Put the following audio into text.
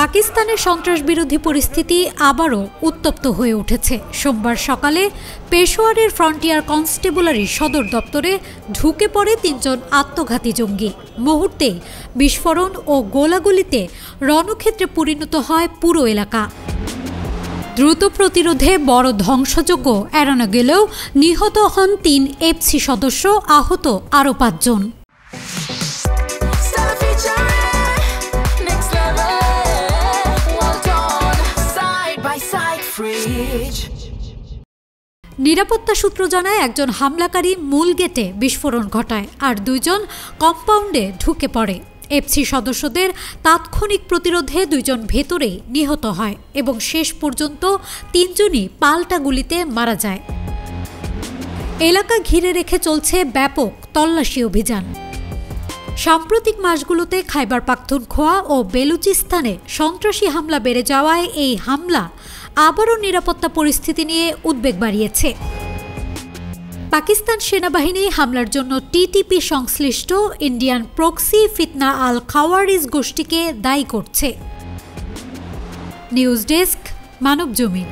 পাকিস্তানের সন্ত্রাসবিরোধী পরিস্থিতি আবারও উত্তপ্ত হয়ে উঠেছে। সোমবার সকালে পেশোয়ারের ফ্রন্টিয়ার কনস্টেবলারি সদর দপ্তরে ঢুকে পড়ে ৩ জন আত্মঘাতী জঙ্গি। মুহূর্তে বিস্ফোরণ ও গোলাগুলিতে রণক্ষেত্রে পরিণত হয় পুরো এলাকা। দ্রুত প্রতিরোধে বড় ধ্বংসযজ্ঞ এড়ানো গেলেও নিহত হন ৩ এফসি সদস্য, আহত আরও ৫ জন। নিরাপত্তা সূত্র জানায়, একজন হামলাকারী মূল গেটে বিস্ফোরণ ঘটায় আর ২ জন কম্পাউন্ডে ঢুকে পড়ে। এফসি সদস্যদের তাৎক্ষণিক প্রতিরোধে ২ জন ভেতরেই নিহত হয় এবং শেষ পর্যন্ত ৩ জনই পাল্টা গুলিতে মারা যায়। এলাকা ঘিরে রেখে চলছে ব্যাপক তল্লাশি অভিযান। সাম্প্রতিক মাসগুলোতে খাইবার পাখতুনখোয়া ও বেলুচিস্তানে সন্ত্রাসী হামলা বেড়ে যাওয়ায় এই হামলা আবারও নিরাপত্তা পরিস্থিতি নিয়ে উদ্বেগ বাড়িয়েছে। পাকিস্তান সেনাবাহিনী হামলার জন্য টিটিপি সংশ্লিষ্ট ইন্ডিয়ান প্রক্সি ফিতনা আল খাওয়ারিজ গোষ্ঠীকে দায়ী করছে। News desk, Manabzamin.